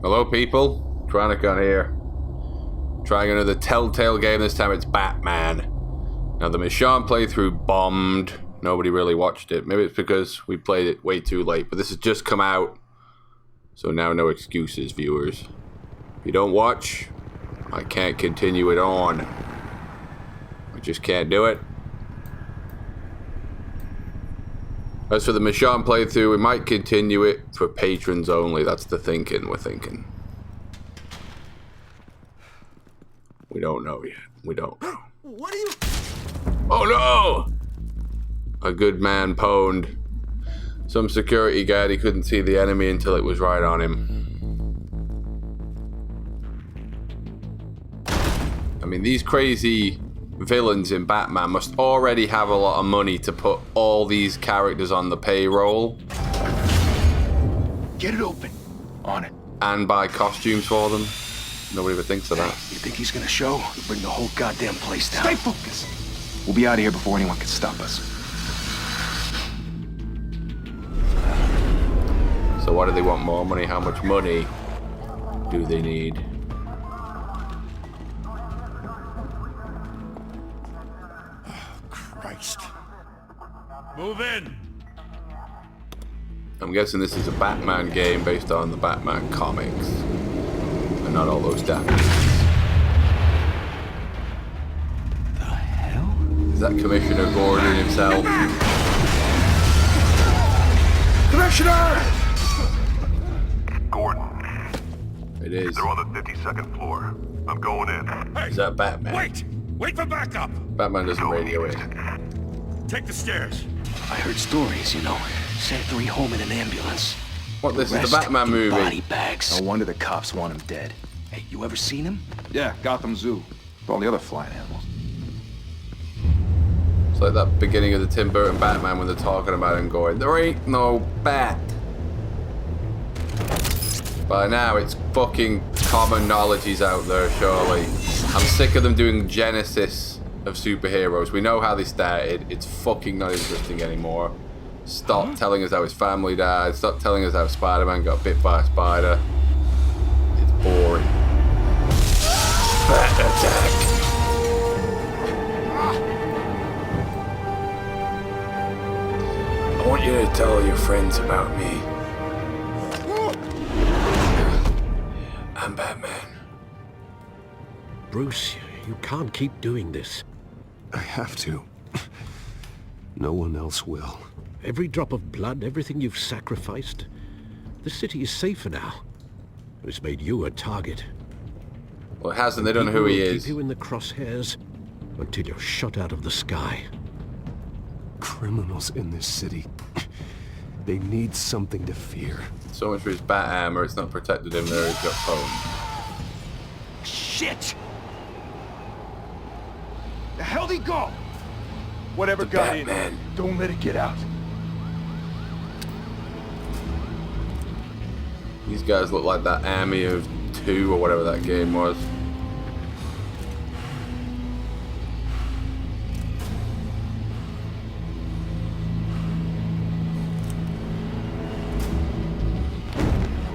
Hello, people. Tranicon here. Trying another Telltale game. This time it's Batman. Now, the Michonne playthrough bombed. Nobody really watched it. Maybe it's because we played it way too late. But this has just come out. So now no excuses, viewers. If you don't watch, I can't continue it on. I just can't do it. As for the Michonne playthrough, we might continue it for patrons only. That's the thinking we're thinking. We don't know yet. We don't know. What are you... Oh no! A good man pwned. Some security guard, he couldn't see the enemy until it was right on him. I mean, these crazy villains in Batman must already have a lot of money to put all these characters on the payroll. Get it open. On it. And buy costumes for them. Nobody ever thinks of that. You think he's gonna show? We'll bring the whole goddamn place down. Stay focused. We'll be out of here before anyone can stop us. So why do they want more money? How much money do they need? Christ. Move in. I'm guessing this is a Batman game based on the Batman comics. And not all those damn movies. The hell? Is that Commissioner Gordon himself? Commissioner! Gordon. It is. They're on the 52nd floor. I'm going in. Hey, Is that Batman? Wait for backup. Batman doesn't radio it. Take the stairs. I heard stories, you know. Sent 3 home in an ambulance. What, this is Rest the Batman in movie? Body bags. No wonder the cops want him dead. Hey, you ever seen him? Yeah, Gotham Zoo. With all the other flying animals. It's like that beginning of the Tim Burton Batman when they're talking about him going, there ain't no bat. By now, it's fucking common knowledge he's out there, surely. I'm sick of them doing Genesis of superheroes. We know how they started. It's fucking not interesting anymore. Stop telling us how his family died. Stop telling us how Spider-Man got bit by a spider. It's boring. Bat attack. I want you to tell all your friends about me. I'm Batman. Bruce, you can't keep doing this. I have to. No one else will. Every drop of blood, everything you've sacrificed. The city is safer now. It's made you a target. Well, it hasn't. They don't know who he People will is. keep you in the crosshairs until you're shot out of the sky. Criminals in this city. They need something to fear. So much for his bat armor. It's not protected him there. He's got pwned. Shit! The hell'd he go? Whatever The got Batman. in, don't let it get out. These guys look like that Army of 2 or whatever that game was.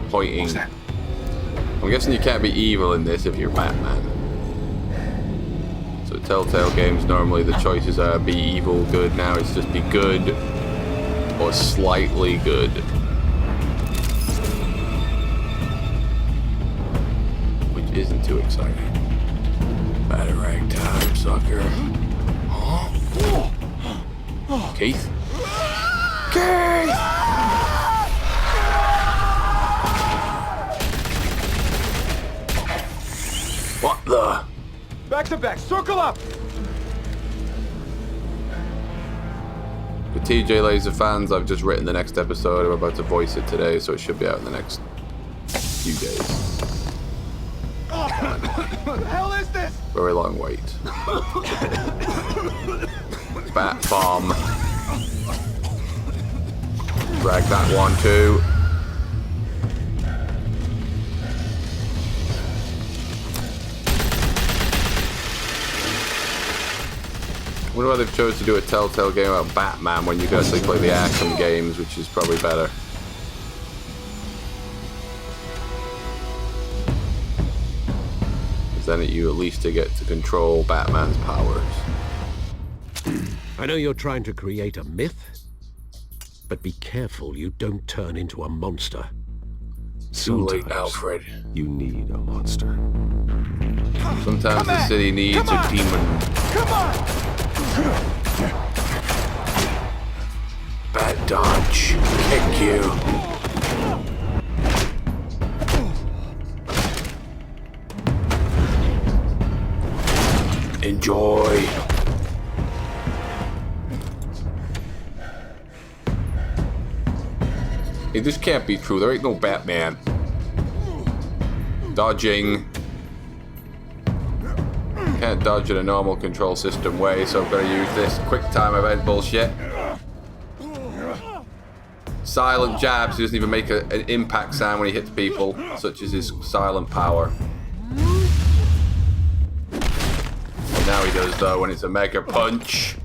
Pointing. What's that? I'm guessing you can't be evil in this if you're Batman. So Telltale games, normally the choices are be evil, good. Now it's just be good or slightly good. Which isn't too exciting. Batarang time, sucker. Keith? Keith! What the? Back to back, circle up! For TJ Laser fans, I've just written the next episode. I'm about to voice it today, so it should be out in the next few days. What the hell is this? Very long wait. Bat bomb. Drag that one too. I wonder why they've chose to do a Telltale game about Batman when you can actually play the Arkham games, which is probably better. then you at least get to control Batman's powers. I know you're trying to create a myth, but be careful you don't turn into a monster. Too late, Sometimes Alfred. you need a monster. Sometimes the city needs a demon. Come on! Bad dodge. Kick you. Enjoy. Hey, this can't be true. There ain't no Batman. Dodging. Can't dodge in a normal control system way, so I'm gonna use this quick time event bullshit. Silent jabs, he doesn't even make an impact sound when he hits people, such as his silent power. And now he does though when it's a mega punch.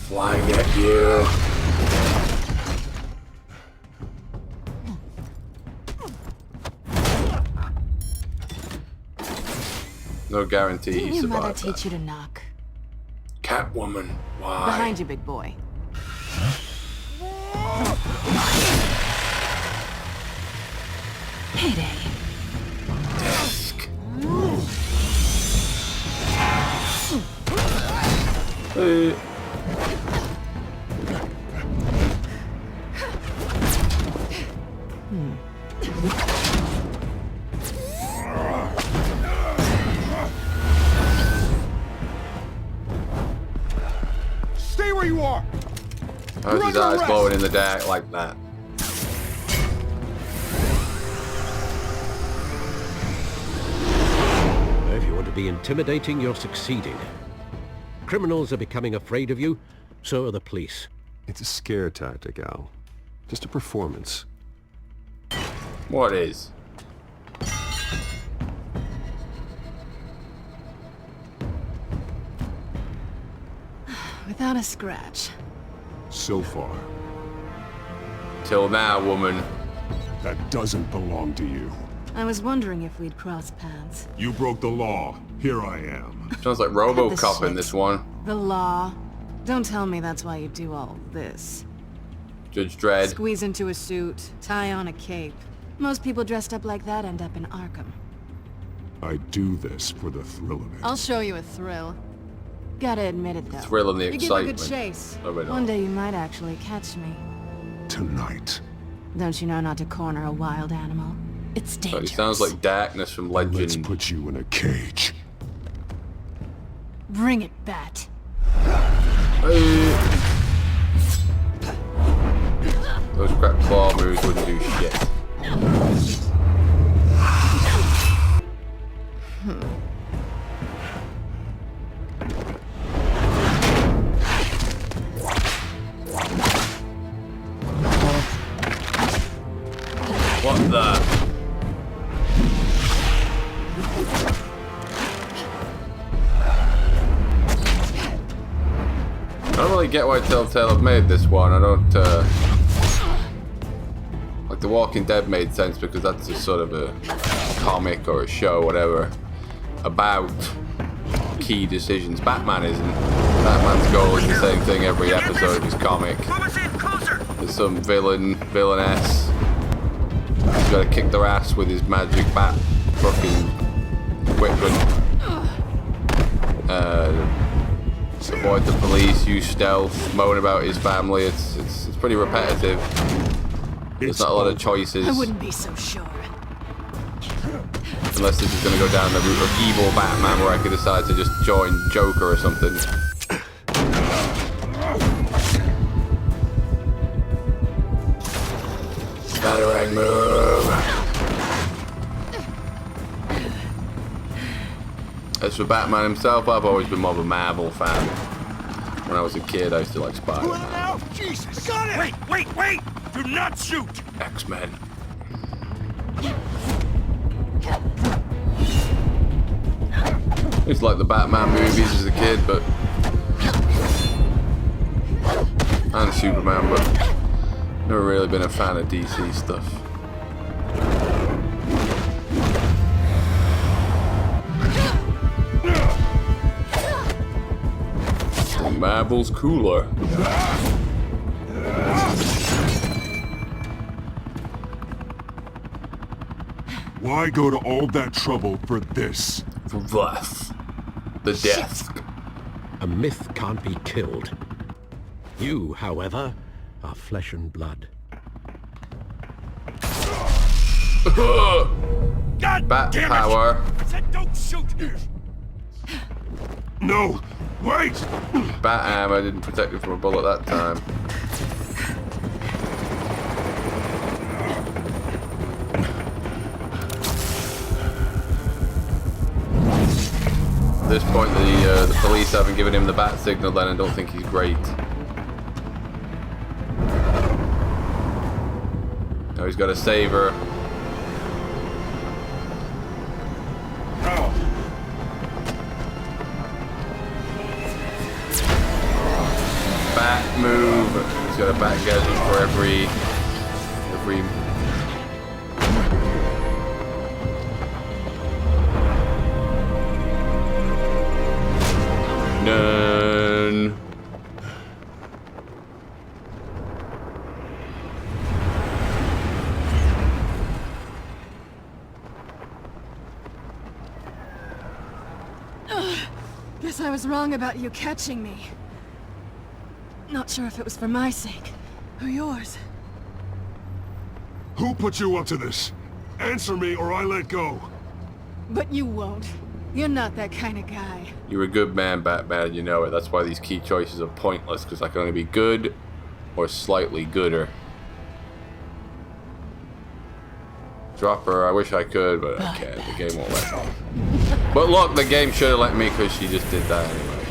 Flying at you. No guarantee Didn't he your mother survived that. teach you to knock? Catwoman, why? Behind you, big boy. Payday. Desk. Stay where you are! How's his eyes glowing in the dark like that? If you want to be intimidating, you're succeeding. Criminals are becoming afraid of you, so are the police. It's a scare tactic, Al. Just a performance. What is? Without a scratch. So far, Till now, woman. that doesn't belong to you. I was wondering if we'd cross paths. You broke the law. Here I am. Sounds like Cut the RoboCop in shit. this one. The law. Don't tell me that's why you do all this. Judge Dredd. Squeeze into a suit, tie on a cape. Most people dressed up like that end up in Arkham. I do this for the thrill of it. I'll show you a thrill. Gotta admit it though. Thrill and the You give a good excitement. chase. of it all. One day you might actually catch me. Tonight, Don't you know not to corner a wild animal? It's But dangerous. he sounds like Darkness from let's Legend. put you in a cage. Bring it, Bat. Those crap claw moves wouldn't do shit. What the? I don't really get why Telltale have made this one. I don't, like, The Walking Dead made sense because that's a sort of a comic or a show, whatever, about key decisions. Batman isn't. Batman's goal is the same thing every episode of his comic. There's some villainess. He's got to kick their ass with his magic bat fucking equipment. Avoid the police, use stealth, moan about his family. It's pretty repetitive. There's not a lot of choices. I wouldn't be so sure. Unless this is going to go down the route of evil Batman where I could decide to just join Joker or something. Batarang move. As for Batman himself, I've always been more of a Marvel fan. When I was a kid, I used to like Spider-Man, Jesus! Got it! Wait! Do not shoot! X-Men. I used to like the Batman movies as a kid, but... and Superman, but... never really been a fan of DC stuff. Marvel's cooler. Why go to all that trouble for this? Thus, the desk. A myth can't be killed. You, however, are flesh and blood. God Bat damn power. it! Said don't shoot! No! Wait! Bat armor didn't protect him from a bullet that time. At this point, the police haven't given him the bat signal, then I don't think he's great. Now he's got to save her. Bat move. He's got a bat gadget for every. None. Guess I was wrong about you catching me. Not sure if it was for my sake or yours. Who put you up to this? Answer me or I let go. But you won't. You're not that kind of guy. You're a good man, Batman, you know it. That's why these key choices are pointless, because I can only be good or slightly gooder. Drop her, I wish I could, but I can't. The game won't let me. But look, the game should have let me because she just did that anyway.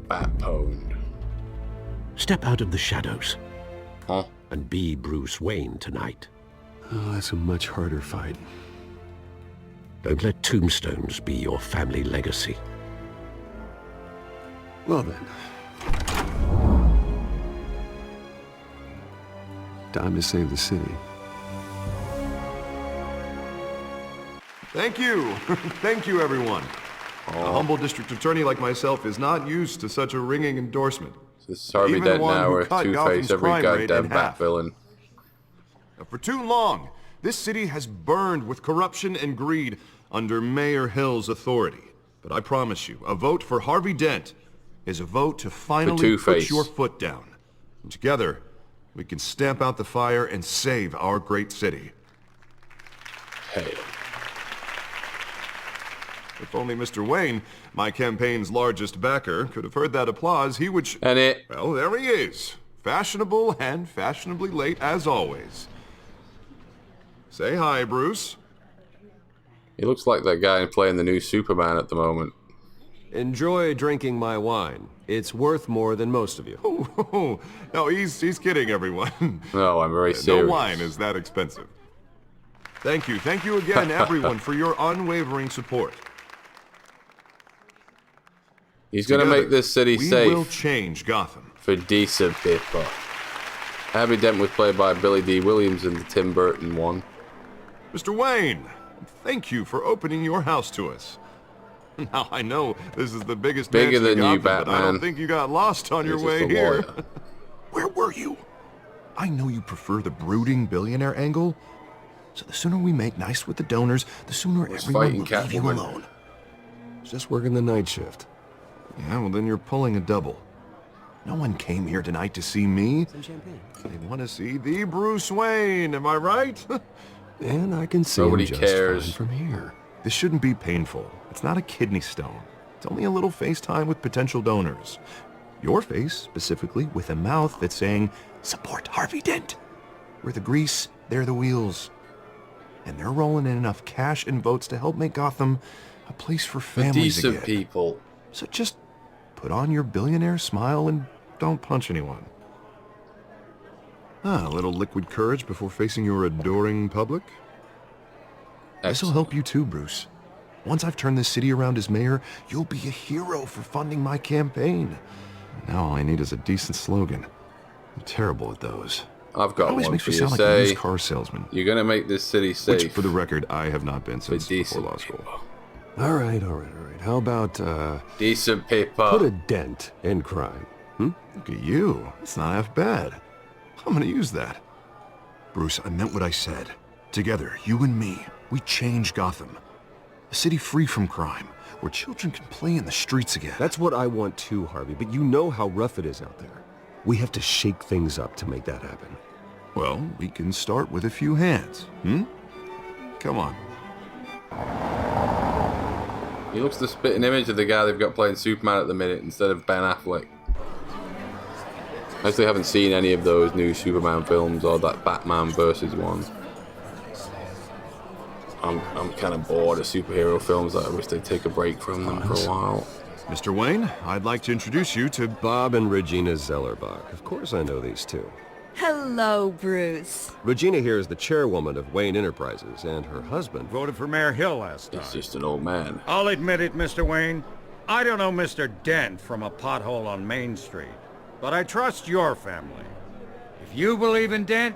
Bat-pwned. Step out of the shadows Huh? and be Bruce Wayne tonight. Oh, that's a much harder fight. Don't let tombstones be your family legacy. Well then. Time to save the city. Thank you. Thank you, everyone. A humble district attorney like myself is not used to such a ringing endorsement. This is Harvey Even Dent the one now, who or cut Two-Face, Gotham's every crime rate goddamn in Bat half. villain. For too long, this city has burned with corruption and greed under Mayor Hill's authority. But I promise you, a vote for Harvey Dent is a vote to finally Two-Face. put your foot down. And together, we can stamp out the fire and save our great city. Hey. If only Mr. Wayne, my campaign's largest backer, could have heard that applause, he would... And it. Well, there he is. Fashionable and fashionably late as always. Say hi, Bruce. He looks like that guy playing the new Superman at the moment. Enjoy drinking my wine. It's worth more than most of you. Oh, no, he's kidding, everyone. No, I'm very serious. No wine is that expensive. Thank you again, everyone, for your unwavering support. He's gonna make this city we safe will change Gotham. for decent people. Harvey Dent was played by Billy D. Williams in the Tim Burton one. Mr. Wayne, thank you for opening your house to us. Now, I know this is the biggest Bigger mansion in than you, Gotham, but I Batman. don't think you got lost on your He's way just a here. lawyer. Where were you? I know you prefer the brooding billionaire angle, so the sooner we make nice with the donors, the sooner everyone fighting will leave you Catwoman. alone. Just working the night shift. Yeah, well then you're pulling a double. No one came here tonight to see me. Some champagne. They want to see the Bruce Wayne, am I right? And I can see Nobody him just cares. fine from here. This shouldn't be painful. It's not a kidney stone. It's only a little FaceTime with potential donors. Your face, specifically, with a mouth that's saying, support Harvey Dent. We're the grease, they're the wheels. And they're rolling in enough cash and votes to help make Gotham a place for For families decent again. people. So just put on your billionaire smile and don't punch anyone. A little liquid courage before facing your adoring public. This'll help you too, Bruce. Once I've turned this city around as mayor, you'll be a hero for funding my campaign. Now all I need is a decent slogan. I'm terrible at those. I've It got always one makes for me you. sound like a Say, used car salesman. you're gonna make this city safe. Which, for the record, I have not been for since before decent law school. people. All right. How about, Decent people. put a dent in crime? Look at you. It's not half bad. I'm gonna use that. Bruce, I meant what I said. Together, you and me, we change Gotham. A city free from crime, where children can play in the streets again. That's what I want too, Harvey, but you know how rough it is out there. We have to shake things up to make that happen. Well, we can start with a few hands, Come on. He looks the spitting image of the guy they've got playing Superman at the minute instead of Ben Affleck. I actually haven't seen any of those new Superman films or that Batman versus one. I'm kind of bored of superhero films. I wish they'd take a break from them for a while. Mr. Wayne, I'd like to introduce you to... Bob and Regina Zellerbach. Of course I know these two. Hello, Bruce. Regina here is the chairwoman of Wayne Enterprises, and her husband... Voted for Mayor Hill last time. He's just an old man. I'll admit it, Mr. Wayne. I don't know Mr. Dent from a pothole on Main Street, but I trust your family. If you believe in Dent,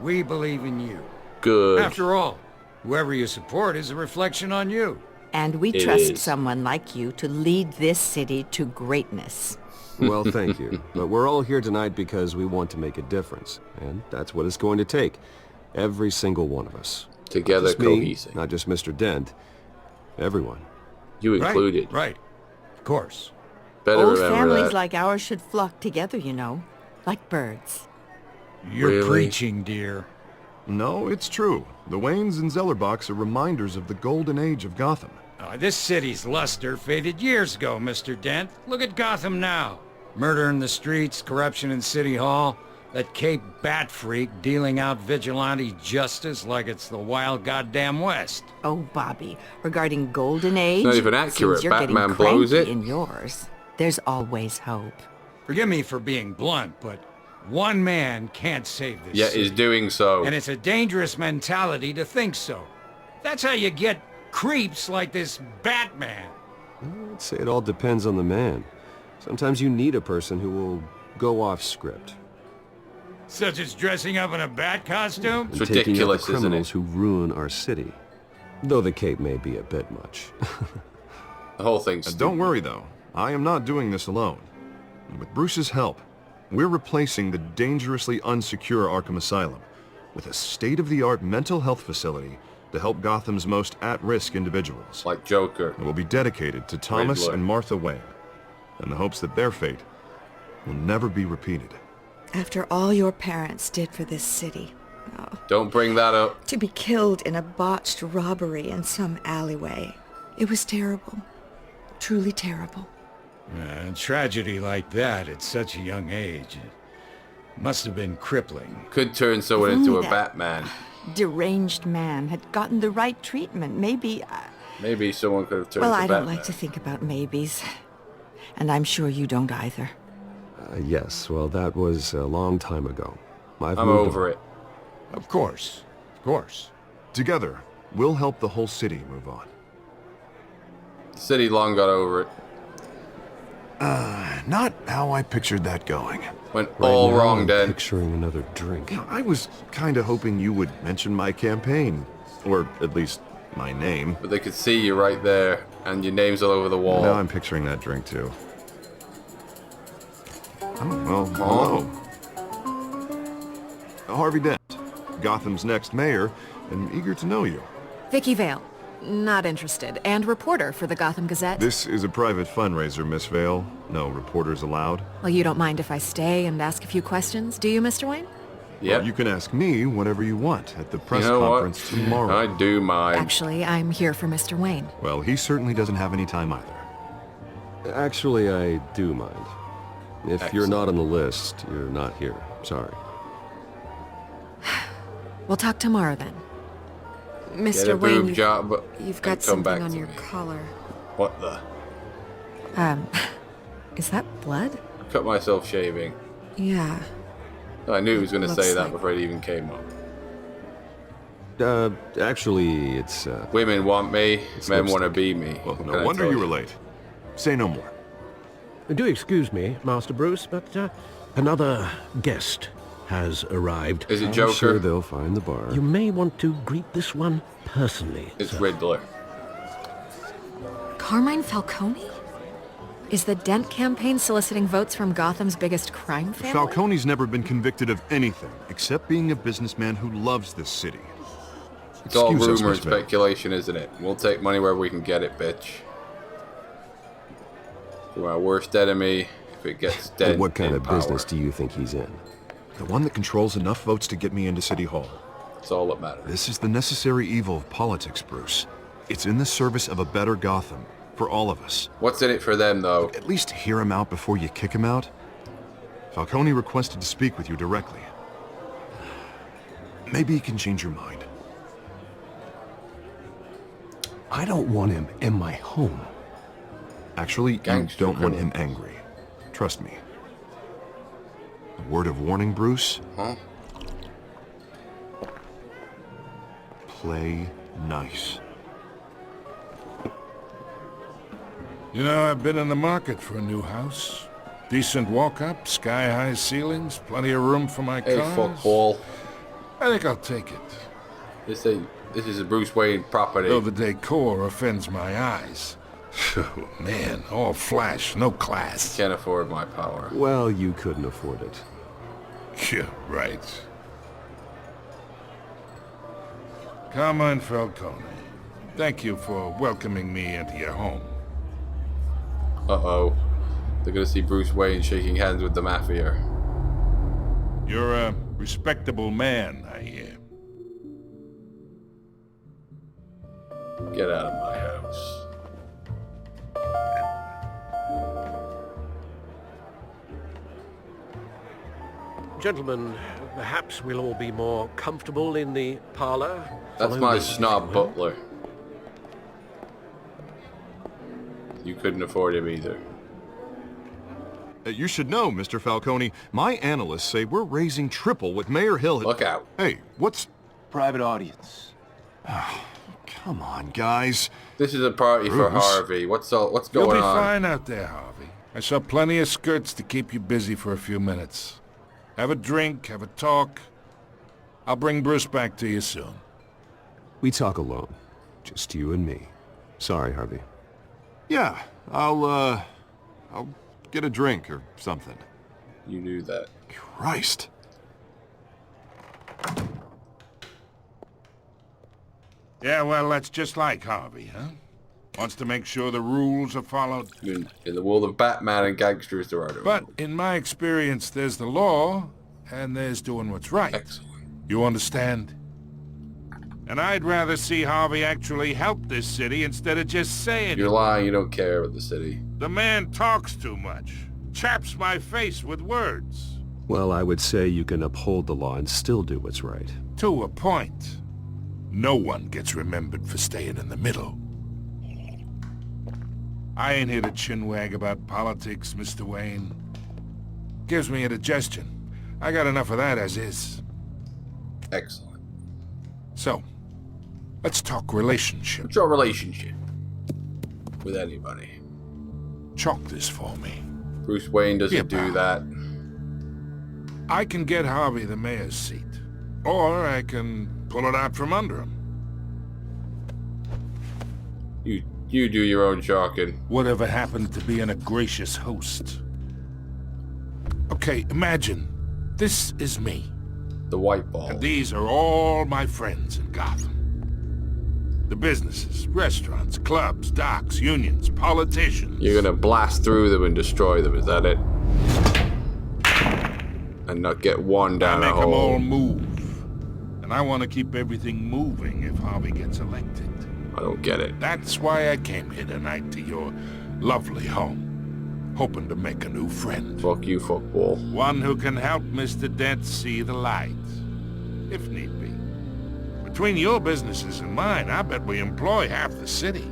we believe in you. Good. After all, whoever you support is a reflection on you. And we It trust is. someone like you to lead this city to greatness. Well, thank you. But we're all here tonight because we want to make a difference. And that's what it's going to take. Every single one of us. Together, Not just me, cohesive. not just Mr. Dent. Everyone. You included. Right. Of course. Better Old remember families that. like ours should flock together, you know. Like birds. You're Really? preaching, dear. No, it's true. The Waynes and Zellerbachs are reminders of the golden age of Gotham. This city's luster faded years ago, Mr. Dent. Look at Gotham now. Murder in the streets, corruption in City Hall, that Cape Bat freak dealing out vigilante justice like it's the wild goddamn West. Oh, Bobby, regarding Golden Age, not even accurate. since you're Batman getting blows cranky it. in yours, there's always hope. Forgive me for being blunt, but one man can't save this Yet city. is doing so. And it's a dangerous mentality to think so. That's how you get creeps like this Batman. I'd say it all depends on the man. Sometimes you need a person who will go off script. Such as dressing up in a bat costume? It's and taking out ridiculous, the isn't criminals it? who ruin our city. Though the cape may be a bit much. The whole thing's And don't worry, though. I am not doing this alone. And with Bruce's help, we're replacing the dangerously unsecure Arkham Asylum with a state-of-the-art mental health facility to help Gotham's most at-risk individuals. like Joker. It will be dedicated to Thomas Riddler. and Martha Wayne, in the hopes that their fate will never be repeated. After all your parents did for this city, Don't bring that up. to be killed in a botched robbery in some alleyway, it was terrible. Truly terrible. A tragedy like that at such a young age must have been crippling. Could turn someone If into only a that- Batman. Deranged man had gotten the right treatment. Maybe... Maybe someone could have turned well, into I don't Batman. like to think about maybes. And I'm sure you don't either. Yes, well, that was a long time ago. I'm moved over on. it. Of course. Of course. Together, we'll help the whole city move on. City long got over it. Not how I pictured that going. Went Right all now, wrong, I'm Dan. picturing another drink. I was kind of hoping you would mention my campaign, or at least my name. But they could see you right there, and your name's all over the wall. Now I'm picturing that drink too. Oh, well, hello. Harvey Dent, Gotham's next mayor, and eager to know you. Vicky Vale. Not interested. And reporter for the Gotham Gazette. This is a private fundraiser, Miss Vale. No reporters allowed. Well, you don't mind if I stay and ask a few questions, do you, Mr. Wayne? Yep. Well, you can ask me whatever you want at the press You know conference what? tomorrow. I do mind. Actually, I'm here for Mr. Wayne. Well, he certainly doesn't have any time either. Actually, I do mind. If you're not on the list, you're not here. Sorry. We'll talk tomorrow then. Get a Mr. boob Wayne, job, but you've and got come something back on to your me. collar. What the? Is that blood? Cut myself shaving. Yeah. I knew he was going to Looks say that like- before it even came up. Actually, it's, Women want me, men lipstick. want to be me. Well, What no can I wonder tell you were late. Say no more. Do excuse me, Master Bruce, but Another guest has arrived. Is it I'm Joker? sure they'll find the bar. You may want to greet this one personally. It's sir. Riddler. Carmine Falcone? Is the Dent campaign soliciting votes from Gotham's biggest crime family? Falcone's never been convicted of anything except being a businessman who loves this city. It's all Excuse us, rumor and Miss May. speculation, isn't it? We'll take money where we can get it, bitch. We're our worst enemy if it gets dead. And what kind in of power. business do you think he's in? The one that controls enough votes to get me into City Hall. That's all that matters. This is the necessary evil of politics, Bruce. It's in the service of a better Gotham, for all of us. What's in it for them, though? At least hear him out before you kick him out. Falcone requested to speak with you directly. Maybe he can change your mind. I don't want him in my home. Actually, you Gangster don't want criminal. him angry. Trust me. A word of warning, Bruce. Huh? Play nice. You know, I've been in the market for a new house. Decent walk-up, sky-high ceilings, plenty of room for my Hey, cars. fuck Paul. I think I'll take it. This is a Bruce Wayne property. Though the decor offends my eyes. Oh, man, all flash, no class. Can't afford my power. Well, you couldn't afford it. Yeah, right. Carmine Falcone, thank you for welcoming me into your home. Uh-oh. They're gonna see Bruce Wayne shaking hands with the Mafia. You're a respectable man, I hear. Get out of my house. Gentlemen, perhaps we'll all be more comfortable in the parlor. That's Follow my me, snob if you will. butler. You couldn't afford him either. You should know, Mr. Falcone, my analysts say we're raising triple with Mayor Hill. Look out. Hey, what's... Private audience. Come on, guys. This is a party for Bruce. Harvey. What's You'll going be on? fine out there, Harvey. I saw plenty of skirts to keep you busy for a few minutes. Have a drink, have a talk. I'll bring Bruce back to you soon. We talk alone. Just you and me. Sorry, Harvey. Yeah, I'll get a drink or something. You knew that. Christ. Yeah, well, that's just like Harvey, huh? Wants to make sure the rules are followed. In the world of Batman and gangsters, there are no But rules. in my experience, there's the law, and there's doing what's right. Excellent. You understand? And I'd rather see Harvey actually help this city instead of just saying You're it. lying. You don't care about the city. The man talks too much. Chaps my face with words. Well, I would say you can uphold the law and still do what's right. To a point. No one gets remembered for staying in the middle. I ain't here to chinwag about politics, Mr. Wayne. Gives me indigestion. I got enough of that as is. Excellent. So, let's talk relationship. What's your relationship with anybody? Chalk this for me. Bruce Wayne doesn't Yeah, do pal. that. I can get Harvey the mayor's seat. Or I can pull it out from under him. You do your own chalking. Whatever happened to being a gracious host? Okay, imagine. This is me. The white ball. And these are all my friends in Gotham. The businesses, restaurants, clubs, docks, unions, politicians. You're gonna blast through them and destroy them, is that it? And not get one I down a make them all hole. move. And I want to keep everything moving if Harvey gets elected. I don't get it. That's why I came here tonight to your lovely home. Hoping to make a new friend. Fuck you, fuckball. One who can help Mr. Dent see the light. If need be. Between your businesses and mine, I bet we employ half the city.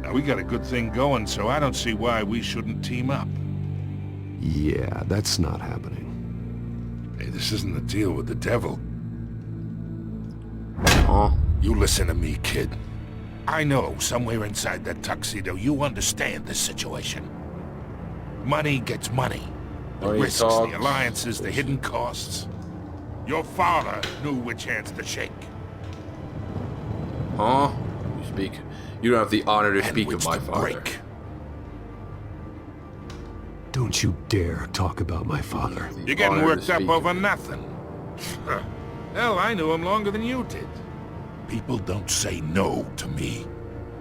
Now, we got a good thing going, so I don't see why we shouldn't team up. Yeah, that's not happening. Hey, this isn't a deal with the devil. Huh? You listen to me, kid. I know somewhere inside that tuxedo you understand this situation. Money gets money. The risks, the alliances, the hidden costs. Your father knew which hands to shake. Huh? You don't have the honor to speak of my father. Break. Don't you dare talk about my father. You're getting worked up over nothing. Hell, I knew him longer than you did. People don't say no to me.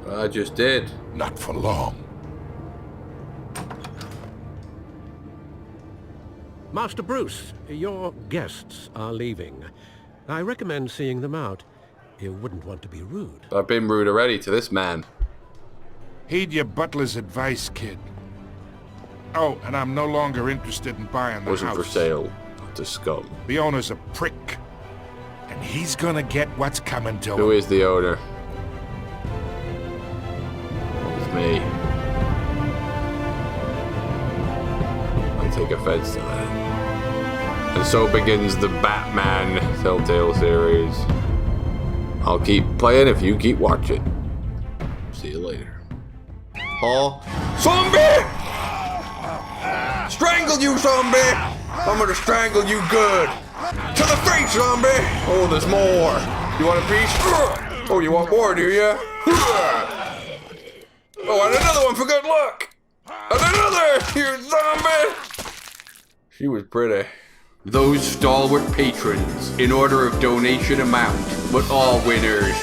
I just did. Not for long. Master Bruce, your guests are leaving. I recommend seeing them out. You wouldn't want to be rude. I've been rude already to this man. Heed your butler's advice, kid. Oh, and I'm no longer interested in buying the Wasn't house. for sale. To scum. The owner's a prick. And he's gonna get what's coming to him. Who is the owner? It's me. I take offense to that. And so begins the Batman Telltale series. I'll keep playing if you keep watching. See you later. Huh? Zombie! Strangle you, zombie! I'm gonna strangle you good. To the face, zombie! Oh, there's more. You want a piece? Oh, you want more, do you? Oh, and another one for good luck! And another, you zombie! She was pretty. Those stalwart patrons, in order of donation amount, but all winners